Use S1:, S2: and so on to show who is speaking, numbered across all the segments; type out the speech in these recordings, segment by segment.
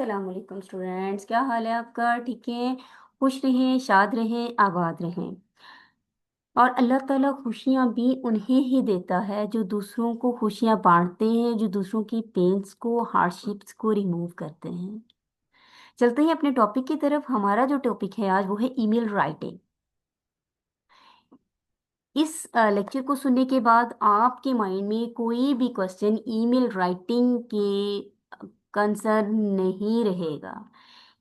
S1: अस्सलाम वालेकुम स्टूडेंट्स, क्या हाल है आपका? ठीक है? खुश रहें, शाद रहें, आबाद रहें। और अल्लाह ताला खुशियाँ भी उन्हें ही देता है जो दूसरों को खुशियाँ बांटते हैं, जो दूसरों की पेन्स को, हार्डशिप्स को रिमूव करते हैं। चलते हैं अपने टॉपिक की तरफ। हमारा जो टॉपिक है आज वो है ईमेल राइटिंग। इस लेक्चर को सुनने के बाद आपके माइंड में कोई भी क्वेश्चन ईमेल राइटिंग के कंसर्न नहीं रहेगा।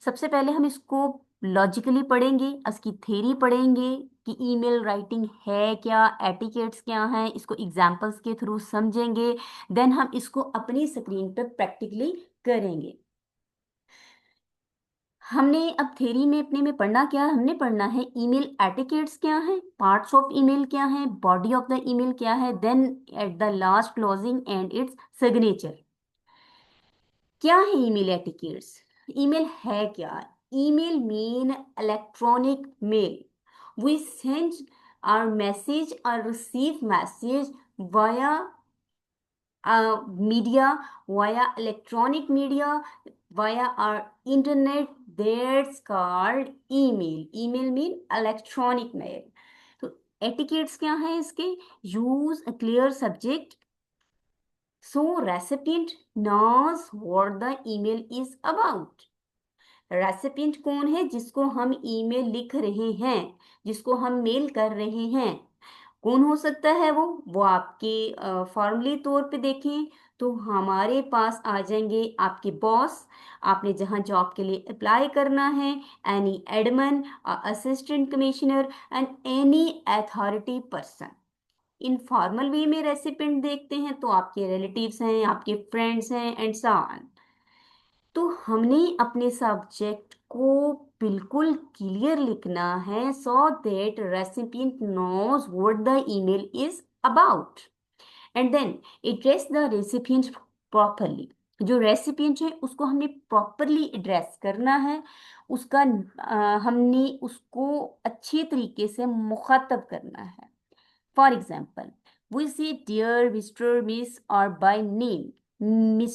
S1: सबसे पहले हम इसको लॉजिकली पढ़ेंगे, इसकी थ्योरी पढ़ेंगे कि ईमेल राइटिंग है क्या, एटिकेट्स क्या हैं, इसको एग्जांपल्स के थ्रू समझेंगे। देन हम इसको अपनी स्क्रीन पर प्रैक्टिकली करेंगे। हमने अब थ्योरी में अपने में पढ़ना क्या है? हमने पढ़ना है ईमेल एटिकेट्स क्या है, पार्ट्स ऑफ ईमेल क्या है, बॉडी ऑफ द ईमेल क्या है, then at the last closing and it's signature. क्या है ईमेल एटिकेट्स? ईमेल है क्या? Email mean electronic mail. We send our message और receive message via media, via electronic media, via our internet. That's called email. Email mean electronic mail. तो etiquettes क्या है इसके? Use a clear subject so recipient knows what the email is about. Recipient कौन है? जिसको हम email लिख रहे हैं, जिसको हम मेल कर रहे हैं। कौन हो सकता है वो आपके फॉर्मली तौर पे देखें तो हमारे पास आ जाएंगे आपके बॉस, आपने जहां जॉब के लिए अप्लाई करना है, any Edmund, assistant commissioner and any authority person. Informal वे में रेसिपिएंट देखते हैं तो आपके रिलेटिव्स हैं, आपके फ्रेंड्स हैं एंड सो ऑन। तो हमने अपने सब्जेक्ट को बिल्कुल क्लियर लिखना है so that recipient knows what the email is about and then address the recipient properly. जो रेसिपिएंट है उसको हमने प्रॉपरली एड्रेस करना है, उसका हमने उसको अच्छे तरीके से मुखातब करना है। फॉर एग्जाम्पल, वी से डियर मिस्टर मिस और बाय नेम,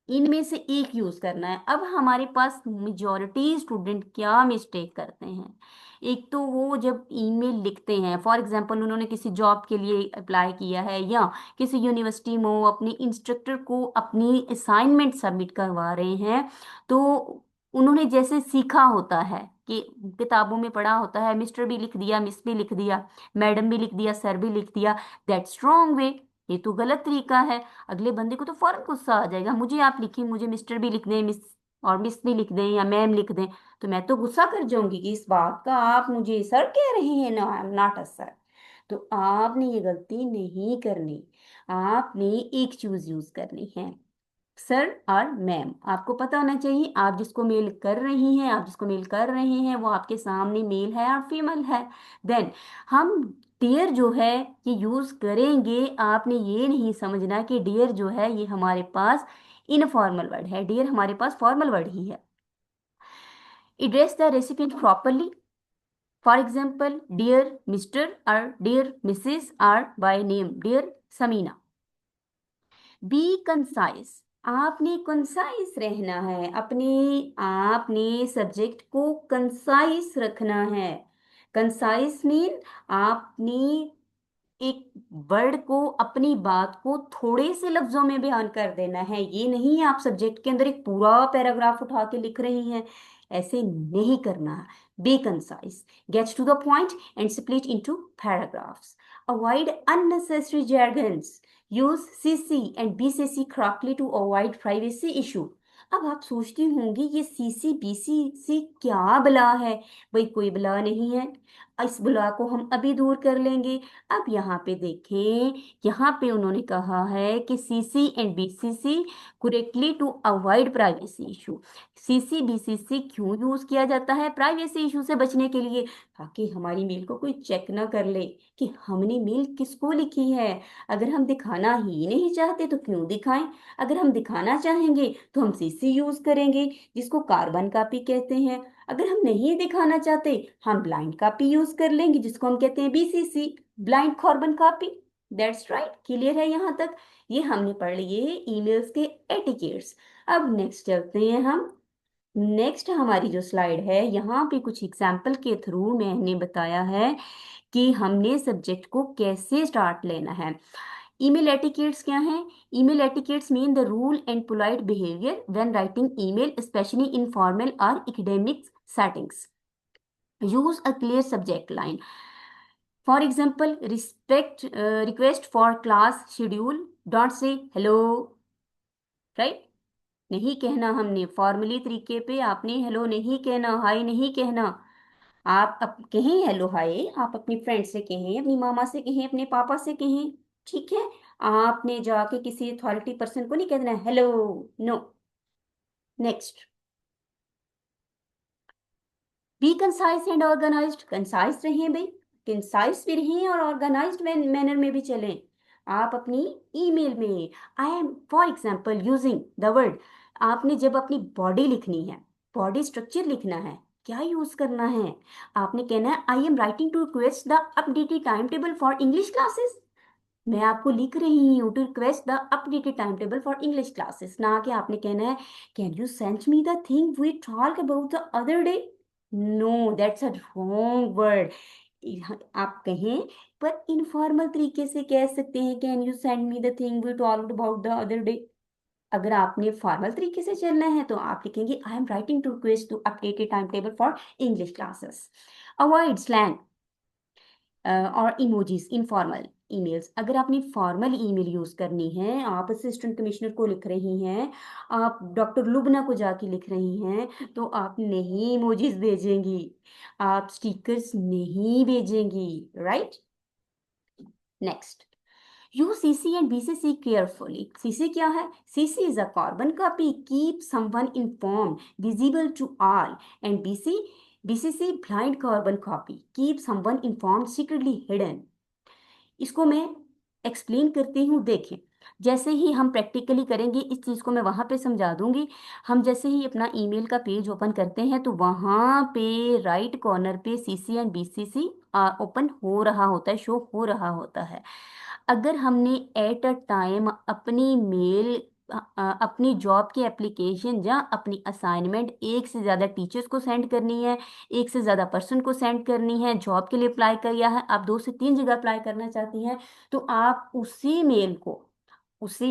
S1: इनमें से एक यूज करना है। अब हमारे पास मेजॉरिटी स्टूडेंट क्या मिस्टेक करते हैं? एक तो वो जब ईमेल लिखते हैं, फॉर एग्जांपल उन्होंने किसी जॉब के लिए अप्लाई किया है या किसी यूनिवर्सिटी में वो अपने इंस्ट्रक्टर को अपनी असाइनमेंट सबमिट करवा रहे हैं, तो उन्होंने जैसे सीखा होता है कि किताबों में पढ़ा होता है, मिस्टर भी लिख दिया, मिस भी लिख दिया, मैडम भी लिख दिया, सर भी लिख दिया। That's wrong way. ये तो गलत तरीका है। अगले बंदे को तो फौरन गुस्सा आ जाएगा, मुझे आप लिखिए, मुझे मिस्टर भी लिख दें, मिस और मिस भी लिख दें या मैम लिख दें, तो मैं तो गुस्सा कर जाऊंगी कि इस बात का आप मुझे सर कह रहे हैं ना, I am not a sir. तो आपने ये गलती नहीं करनी। आपने एक चूज यूज करनी है, सर और मैम। आपको पता होना चाहिए आप जिसको मेल कर रही हैं, आप जिसको मेल कर रहे हैं वो आपके सामने मेल है और फीमेल है। देन हम डियर जो है ये यूज करेंगे। आपने ये नहीं समझना कि डियर जो है ये हमारे पास इनफॉर्मल वर्ड है, डियर हमारे पास फॉर्मल वर्ड ही है। Address the recipient properly. For example, dear mister और डियर मिसेस और by name dear Sameena. Be concise. आपने कंसाइज रहना है, अपने आपने सब्जेक्ट को कंसाइज रखना है। कंसाइज मीन आपने एक वर्ड को, अपनी बात को थोड़े से लफ्जों में बयान कर देना है। ये नहीं आप सब्जेक्ट के अंदर एक पूरा पैराग्राफ उठा के लिख रही हैं, ऐसे नहीं करना। Be concise, get to the point and split into paragraphs. Avoid unnecessary jargons. Use CC and BCC correctly to avoid privacy issue. अब आप सोचती होंगी ये सीसी बीसीसी क्या बला है? भाई कोई बला नहीं है, इस बुला को हम अभी दूर कर लेंगे। अब यहाँ पे देखें, यहाँ पे उन्होंने कहा है कि CC and BCC correctly to avoid privacy issue. CC BCC क्यों यूज किया जाता है? प्राइवेसी इशू से बचने के लिए, ताकि हमारी मेल को कोई चेक ना कर ले कि हमने मेल किसको लिखी है। अगर हम दिखाना ही नहीं चाहते तो क्यों दिखाएं? अगर हम दिखाना चाहेंगे तो हम सीसी यूज करेंगे, जिसको कार्बन कॉपी कहते हैं। अगर हम नहीं दिखाना चाहते हम ब्लाइंड कॉपी यूज कर लेंगे, जिसको हम कहते हैं BCC, blind carbon copy. That's right, clear है यहाँ तक? ये हमने पढ़ लिए ईमेल्स के एटिकेट्स। अब नेक्स्ट चलते हैं हम। नेक्स्ट हमारी जो स्लाइड है, यहाँ पे कुछ एग्जाम्पल के थ्रू मैंने बताया है कि हमने सब्जेक्ट को कैसे स्टार्ट लेना है। ईमेल एटिकेट्स क्या हैं? Email etiquettes mean the rule and polite behaviour when writing email, especially in formal और academic settings. Use a clear subject line. For example, respect request for class schedule, don't say hello, right? नहीं कहना हमने formally तरीके पे, आपने hello नहीं कहना, हाय नहीं कहना। आप कहें हेलो हाय, आप अपनी फ्रेंड से कहें, अपनी मामा से कहें, अपने पापा से कहें, ठीक है? आपने जाके किसी अथॉरिटी पर्सन को नहीं कहना hello, no. Next, be concise and organized. Concise रहें भाई, कंसाइज भी रहें और ऑर्गेनाइज्ड मैनर में भी चलें। आप अपनी ईमेल में I am for example using the word, आपने जब अपनी बॉडी लिखनी है, बॉडी स्ट्रक्चर लिखना है, क्या यूज करना है? आपने कहना है I am writing to request the updated time table for English classes. मैं आपको लिख रही हूँ to request the updated time table for English classes, ना कि आपने कहना है can you send me the thing we talk about the other day. No, that's a wrong word. आप कहें, पर इनफॉर्मल तरीके से कह सकते हैं can you send me the thing we talked about the other day. अगर आपने फॉर्मल तरीके से चलना है तो आप लिखेंगे I am writing to request to updated time table for English classes. Avoid slang और इमोजीज इनफॉर्मल ईमेल्स। अगर आपने फॉर्मल ईमेल यूज करनी है, आप असिस्टेंट कमिश्नर को लिख रही हैं, आप डॉक्टर लुबना को जाके लिख रही हैं, तो आप नहीं इमोजीज भेजेंगी, आप स्टिकर्स नहीं भेजेंगी, right? Next, use CC and BCC carefully. CC क्या है? CC is a carbon copy, keep someone informed, visible to all. And BCC blind carbon copy, keep someone informed, secretly hidden. इसको मैं explain करती हूँ, देखें। जैसे ही हम प्रैक्टिकली करेंगे इस चीज़ को मैं वहाँ पे समझा दूंगी। हम जैसे ही अपना ईमेल का पेज ओपन करते हैं तो वहाँ पे राइट कॉर्नर पे सीसी एंड बीसीसी ओपन हो रहा होता है, शो हो रहा होता है। अगर हमने एट अ टाइम अपनी मेल, अपनी जॉब की एप्लीकेशन या अपनी असाइनमेंट एक से ज़्यादा टीचर्स को सेंड करनी है, एक से ज़्यादा पर्सन को सेंड करनी है, जॉब के लिए अप्लाई किया है, आप 2 से 3 जगह अप्लाई करना चाहती हैं, तो आप उसी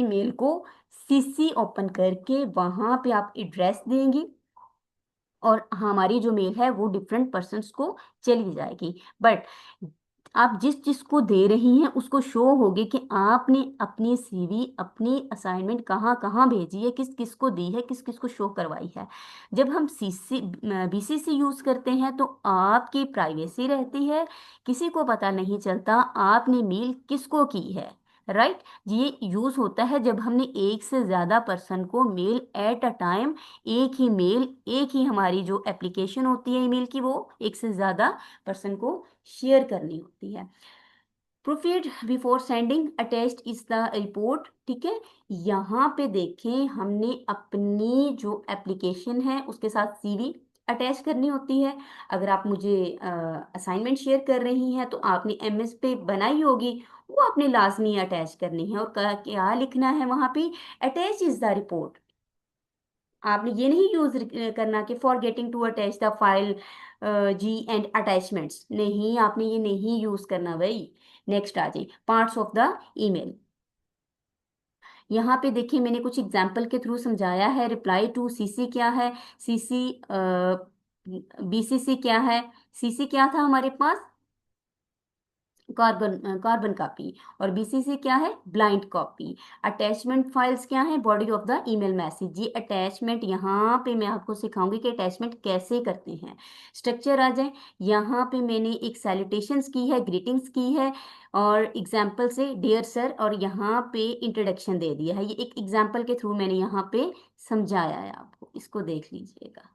S1: मेल को सीसी ओपन करके वहाँ पे आप एड्रेस देंगी और हमारी जो मेल है वो डिफरेंट पर्सन्स को चली जाएगी। बट आप जिस जिसको दे रही हैं उसको शो होगी कि आपने अपनी सीवी, अपनी असाइनमेंट कहाँ कहाँ भेजी है, किस किस को दी है, किस किस को शो करवाई है। जब हम सीसी बीसीसी यूज करते हैं तो आपकी प्राइवेसी रहती है, किसी को पता नहीं चलता आपने मेल किसको की है, राइट? ये यूज होता है जब हमने एक से ज्यादा पर्सन को मेल एट अ टाइम, एक ही हमारी जो एप्लीकेशन होती है ईमेल की, वो एक से ज्यादा पर्सन को शेयर करनी होती है। Proceed before sending, attached is the report, ठीक है? यहाँ पे देखें, हमने अपनी जो एप्लीकेशन है उसके साथ सीवी अटैच करनी होती है। अगर आप मुझे असाइनमेंट शेयर कर रही हैं तो आपने एमएस पे बनाई होगी, वो आपने लाजमी अटैच करनी है। और क्या लिखना है वहाँ पे? Attach is the report. आपने ये नहीं यूज करना कि for getting to attach the file जी एंड अटैचमेंट्स, नहीं, आपने ये नहीं यूज करना भाई। नेक्स्ट आ जाए, पार्ट्स ऑफ द ईमेल। यहाँ पे देखिए मैंने कुछ एग्जाम्पल के थ्रू समझाया है। रिप्लाई टू सीसी क्या है, सीसी बीसीसी क्या है? सीसी क्या था हमारे पास? Carbon copy. और बीसीसी क्या है? Blind copy. अटैचमेंट फाइल्स क्या है? Body of the email message. ये अटैचमेंट, यहाँ पे मैं आपको सिखाऊंगी कि अटैचमेंट कैसे करते हैं। स्ट्रक्चर आ जाए, यहाँ पे मैंने एक सैल्यूटेशंस की है, ग्रीटिंग्स की है, और एग्जाम्पल से डियर सर, और यहाँ पे इंट्रोडक्शन दे दिया है। ये एक एग्जाम्पल के थ्रू मैंने यहाँ पे समझाया है आपको, इसको देख लीजिएगा।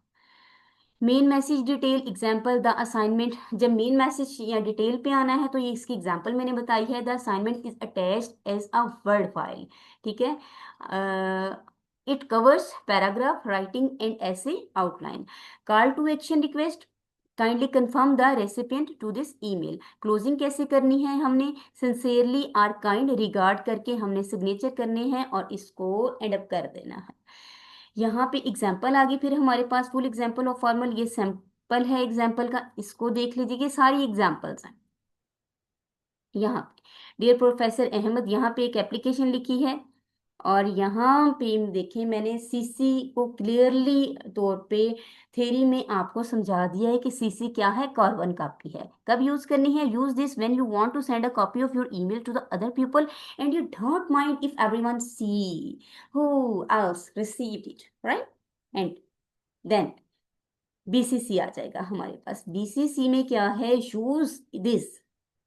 S1: Main message detail example the assignment, जब मेन मैसेज या डिटेल पे आना है तो ये इसकी एग्जाम्पल मैंने बताई है। The assignment is attached as a word file, ठीक है? It covers paragraph writing and essay outline. Call to action request, kindly confirm the recipient to this email. Closing कैसे करनी है, हमने सिंसियरली आर काइंड रिगार्ड करके हमने signature करने हैं और इसको एंड अप कर देना है। यहाँ पे एग्जाम्पल आगे फिर हमारे पास फुल एग्जाम्पल ऑफ फॉर्मल, ये सैंपल है एग्जाम्पल का, इसको देख लीजिए, ये सारी एग्जाम्पल्स हैं। यहाँ डियर प्रोफेसर अहमद, यहाँ पे एक एप्लीकेशन लिखी है और यहाँ पे देखें मैंने सीसी को क्लियरली तौर पे थ्योरी में आपको समझा दिया है कि सीसी क्या है, कार्बन कॉपी है। कब यूज करनी है, use this when you want to send a copy of your email to the other people and you don't mind if everyone see who else received it, right. And then BCC आ जाएगा हमारे पास। BCC में क्या है, use this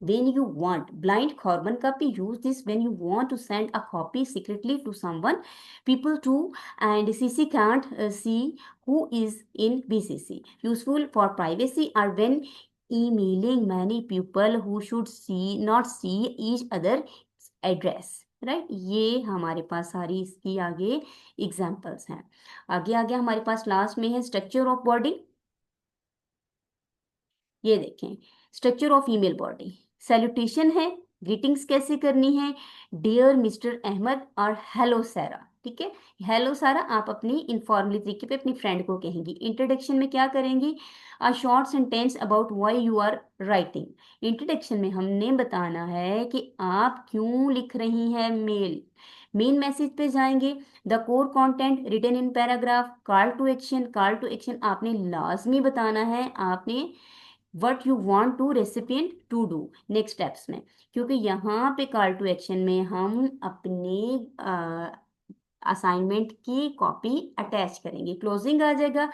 S1: when you want blind carbon copy, use this when you want to send a copy secretly to someone people to and cc can't see who is in bcc, useful for privacy or when emailing many people who should see not see each other address, right. ये हमारे पास सारी इसकी आगे examples हैं। आगे आगे हमारे पास last में है स्ट्रक्चर ऑफ बॉडी। ये देखें structure of email body, salutation है, ग्रीटिंग्स कैसे करनी है, डियर मिस्टर अहमद और हेलो सारा, ठीक है। हेलो सारा आप अपनी इनफॉर्मली तरीके पे अपनी फ्रेंड को कहेंगी। इंट्रोडक्शन में क्या करेंगी, a short sentence about why you are writing. Introduction में हमने बताना है कि आप क्यों लिख रही हैं मेल। मेन मैसेज पे जाएंगे, the core content written in paragraph, call to action. Call to action आपने लाजमी बताना है, आपने what you want to recipient to do next steps में, क्योंकि यहाँ पे कॉल टू एक्शन में हम अपने असाइनमेंट की कॉपी अटैच करेंगे। क्लोजिंग आ जाएगा,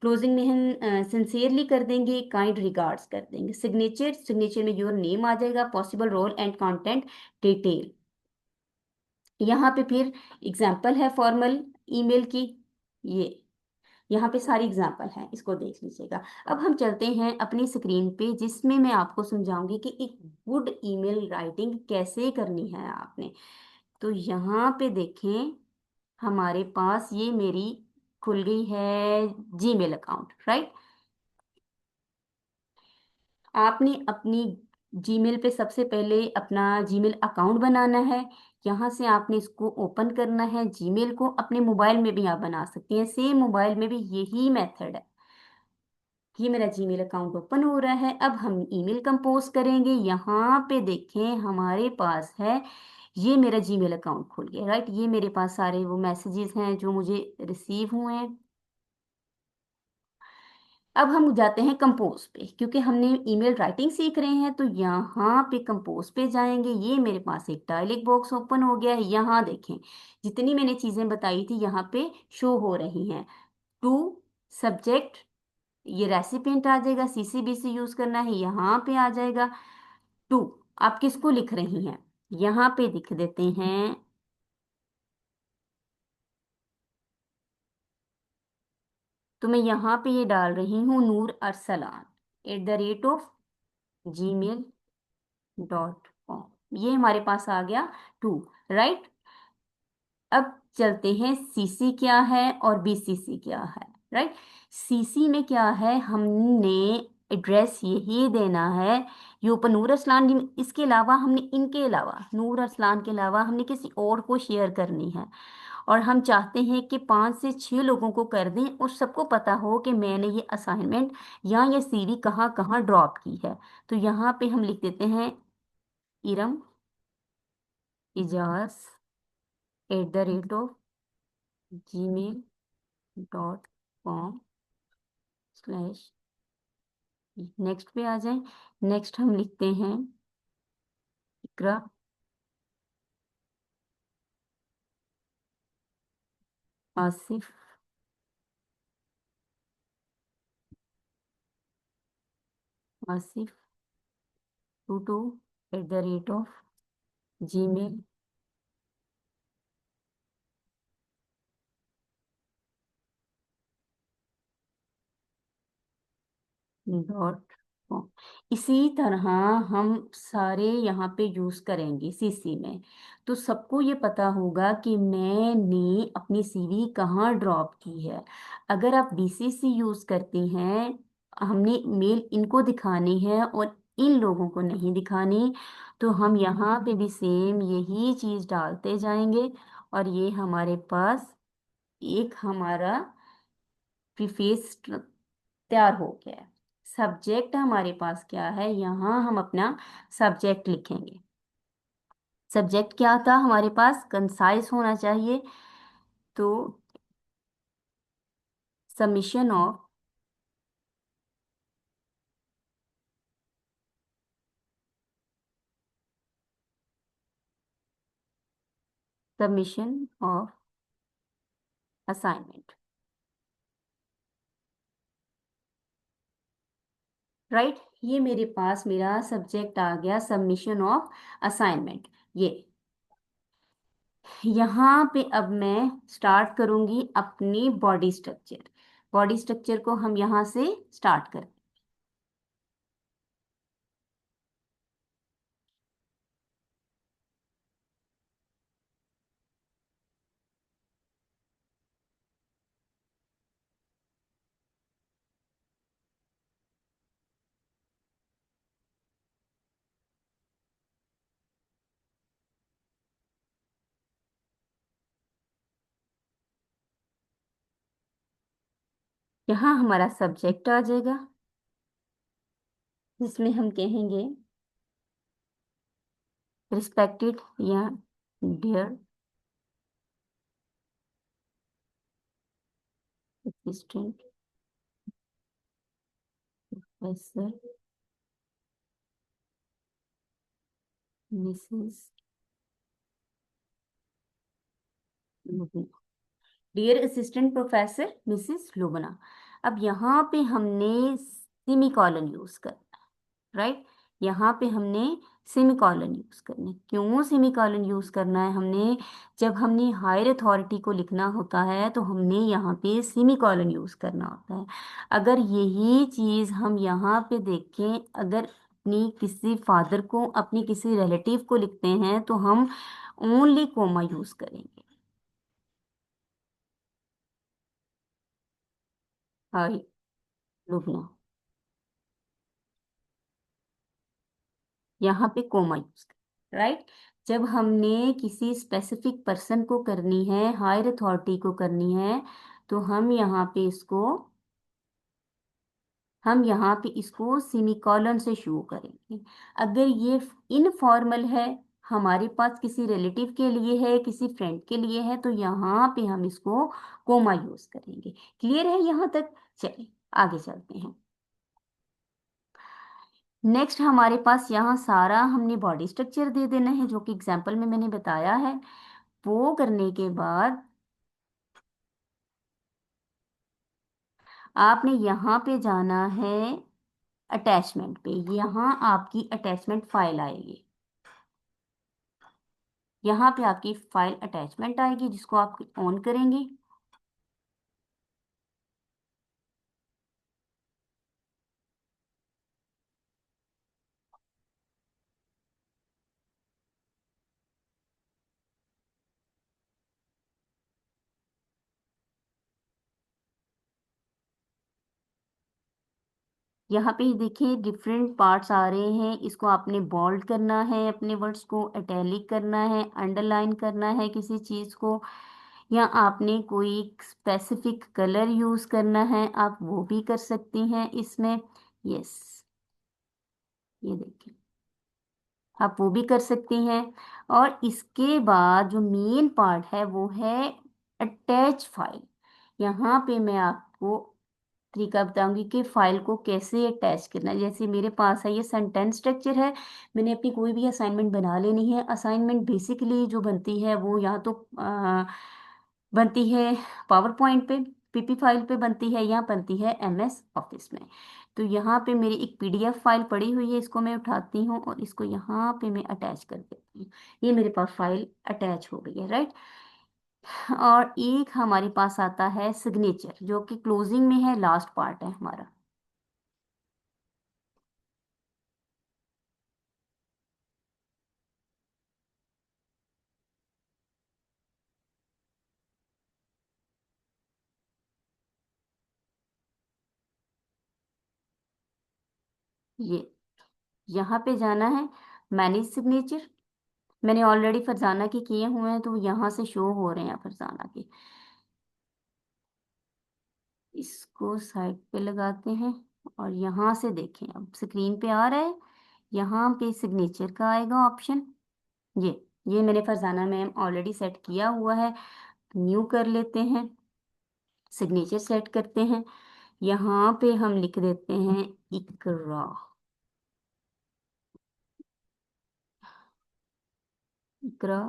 S1: क्लोजिंग में हम सिंसियरली कर देंगे, काइंड रिगार्ड्स कर देंगे। सिग्नेचर, सिग्नेचर में योर नेम आ जाएगा, possible role and content detail. यहाँ पे फिर एग्जाम्पल है फॉर्मल ईमेल की, ये यहाँ पे सारी एग्जाम्पल हैं, इसको देख लीजिएगा। अब हम चलते हैं अपनी स्क्रीन पे जिसमें मैं आपको समझाऊंगी कि एक गुड ईमेल राइटिंग कैसे करनी है आपने। तो यहाँ पे देखें हमारे पास ये मेरी खुल गई है जीमेल अकाउंट, राइट। आपने अपनी जीमेल पे सबसे पहले अपना जीमेल अकाउंट बनाना है। यहाँ से आपने इसको ओपन करना है, जीमेल को अपने मोबाइल में भी आप बना सकती हैं, सेम मोबाइल में भी यही मेथड है। ये मेरा जीमेल अकाउंट ओपन हो रहा है, अब हम ईमेल कंपोज करेंगे। यहाँ पे देखें हमारे पास है, ये मेरा जीमेल अकाउंट खुल गया, राइट। ये मेरे पास सारे वो मैसेजेस हैं जो मुझे रिसीव हुए हैं। अब हम जाते हैं कंपोज पे, क्योंकि हमने ईमेल राइटिंग सीख रहे हैं, तो यहाँ पे कंपोज पे जाएंगे। ये मेरे पास एक डायलॉग बॉक्स ओपन हो गया है। यहाँ देखें जितनी मैंने चीजें बताई थी यहाँ पे शो हो रही हैं। टू सब्जेक्ट, ये रेसिपिएंट आ जाएगा, सीसीबीसी यूज करना है, यहाँ पे आ जाएगा। टू आप किसको लिख रही हैं, यहाँ पे लिख देते हैं, तो मैं यहाँ पे ये डाल रही हूँ नूर अरसलान @, gmail.com। ये हमारे पास आ गया टू, राइट। अब चलते हैं सीसी क्या है और बीसीसी क्या है, राइट। सीसी में क्या है, हमने एड्रेस यही देना है, ये ऊपर नूर असलान इसके अलावा हमने, इनके अलावा नूर असलान के अलावा हमने किसी और को शेयर करनी है। और हम चाहते हैं कि 5 से 6 लोगों को कर दें और सबको पता हो कि मैंने ये असाइनमेंट या ये सीवी कहाँ कहाँ ड्रॉप की है। तो यहाँ पे हम लिख देते हैं इरम इजाज @gmail.com/। नेक्स्ट पे आ जाएं, नेक्स्ट हम लिखते हैं Iqra Asif Asif 22 @gmail dot com. इसी तरह हम सारे यहाँ पे यूज करेंगे सीसी में, तो सबको ये पता होगा कि मैंने अपनी सीवी कहाँ ड्रॉप की है। अगर आप बीसीसी यूज करती हैं हमने मेल इनको दिखानी है और इन लोगों को नहीं दिखानी, तो हम यहाँ पे भी सेम यही चीज डालते जाएंगे। और ये हमारे पास एक हमारा प्रीफेस तैयार हो गया है। सब्जेक्ट हमारे पास क्या है, यहाँ हम अपना सब्जेक्ट लिखेंगे। सब्जेक्ट क्या था हमारे पास, कंसाइज होना चाहिए। तो submission of, submission of assignment, right. ये मेरे पास मेरा सब्जेक्ट आ गया, सबमिशन ऑफ असाइनमेंट। ये यहाँ पे अब मैं स्टार्ट करूंगी अपनी बॉडी स्ट्रक्चर। बॉडी स्ट्रक्चर को हम यहाँ से स्टार्ट करें। यहाँ हमारा सब्जेक्ट आ जाएगा, जिसमें हम कहेंगे रिस्पेक्टेड या dear assistant professor Mrs Lobna, dear assistant professor Mrs Lobna. अब यहाँ पे हमने सेमी कॉलन यूज करना, राइट। यहाँ पे हमने सेमी कॉलन यूज करना है। क्यों सेमी कॉलन यूज करना है हमने, जब हमने हायर अथॉरिटी को लिखना होता है तो हमने यहाँ पे सेमी कॉलन यूज करना होता है। अगर यही चीज हम यहाँ पे देखें, अगर अपनी किसी फादर को, अपनी किसी रिलेटिव को लिखते हैं तो हम ओनली कोमा यूज करेंगे। हाय लुबना, यहाँ पे कोमा यूज कर, राइट। जब हमने किसी स्पेसिफिक पर्सन को करनी है, हायर अथॉरिटी को करनी है, तो हम यहाँ पे इसको सेमीकोलन से शुरू करेंगे। अगर ये इनफॉर्मल है, हमारे पास किसी रिलेटिव के लिए है, किसी फ्रेंड के लिए है, तो यहाँ पे हम इसको कोमा यूज करेंगे। क्लियर है यहाँ तक? चलिए आगे चलते हैं। नेक्स्ट हमारे पास यहाँ सारा हमने बॉडी स्ट्रक्चर दे देना है, जो कि एग्जाम्पल में मैंने बताया है। वो करने के बाद आपने यहाँ पे जाना है अटैचमेंट पे। यहाँ आपकी अटैचमेंट फाइल आएगी, यहाँ पे आपकी फाइल अटैचमेंट आएगी, जिसको आप ऑन करेंगे। यहाँ पे देखिए डिफरेंट पार्ट्स आ रहे हैं। इसको आपने बोल्ड करना है, अपने वर्ड्स को इटैलिक करना है, अंडरलाइन करना है किसी चीज को, या आपने कोई स्पेसिफिक कलर यूज करना है, आप वो भी कर सकती हैं इसमें। यस, ये देखिए, आप वो भी कर सकती हैं। और इसके बाद जो मेन पार्ट है वो है अटैच फाइल। यहाँ पे मैं आपको तरीका बताऊंगी कि फाइल को कैसे अटैच करना है। जैसे मेरे पास है ये सेंटेंस स्ट्रक्चर है, मैंने अपनी कोई भी असाइनमेंट बना लेनी है। असाइनमेंट बेसिकली जो बनती है वो यहाँ तो बनती है पावर पॉइंट पे, पीपी फाइल पे बनती है, या बनती है एमएस ऑफिस में। तो यहाँ पे मेरी एक पीडीएफ फाइल पड़ी हुई है, इसको मैं उठाती हूँ और इसको यहाँ पे मैं अटैच कर देती हूँ। ये मेरे पास फाइल अटैच हो गई है, राइट। और एक हमारे पास आता है सिग्नेचर, जो कि क्लोजिंग में है, लास्ट पार्ट है हमारा। ये यहाँ पे जाना है मैनेज सिग्नेचर। मैंने ऑलरेडी फरजाना के किए हुए हैं तो यहाँ से शो हो रहे हैं फरजाना के। इसको साइड पे लगाते हैं और यहाँ से देखें, अब स्क्रीन पे आ रहा है, यहाँ पे सिग्नेचर का आएगा ऑप्शन। ये ये मैंने फरजाना मैम ऑलरेडी सेट किया हुआ है। न्यू कर लेते हैं, सिग्नेचर सेट करते हैं, यहाँ पे हम लिख देते हैं इकरा। इकरा।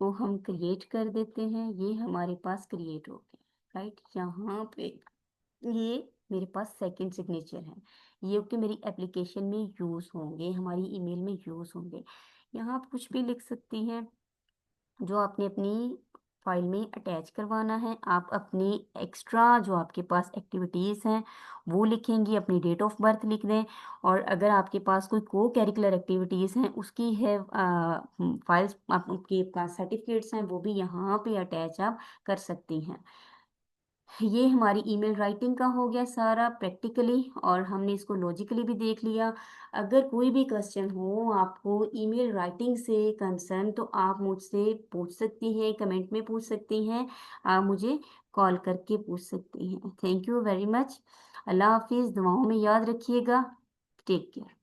S1: को हम क्रिएट कर देते हैं, ये हमारे पास क्रिएट हो गया राइट। यहाँ पे ये मेरे पास सेकंड सिग्नेचर है, ये कि मेरी एप्लीकेशन में यूज़ होंगे, हमारी ईमेल में यूज़ होंगे। यहाँ आप कुछ भी लिख सकती हैं जो आपने अपनी फाइल में अटैच करवाना है। आप अपनी एक्स्ट्रा जो आपके पास एक्टिविटीज़ हैं वो लिखेंगी, अपनी डेट ऑफ बर्थ लिख दें। और अगर आपके पास कोई को करिकुलर एक्टिविटीज़ हैं उसकी है फाइल्स, आपके पास सर्टिफिकेट्स हैं, वो भी यहाँ पे अटैच आप कर सकती हैं। ये हमारी ईमेल राइटिंग का हो गया सारा प्रैक्टिकली, और हमने इसको लॉजिकली भी देख लिया। अगर कोई भी क्वेश्चन हो आपको ईमेल राइटिंग से कंसर्न तो आप मुझसे पूछ सकती हैं, कमेंट में पूछ सकती हैं, आप मुझे कॉल करके पूछ सकती हैं। Thank you very much. अल्लाह हाफिज़, दुआओं में याद रखिएगा। Take care.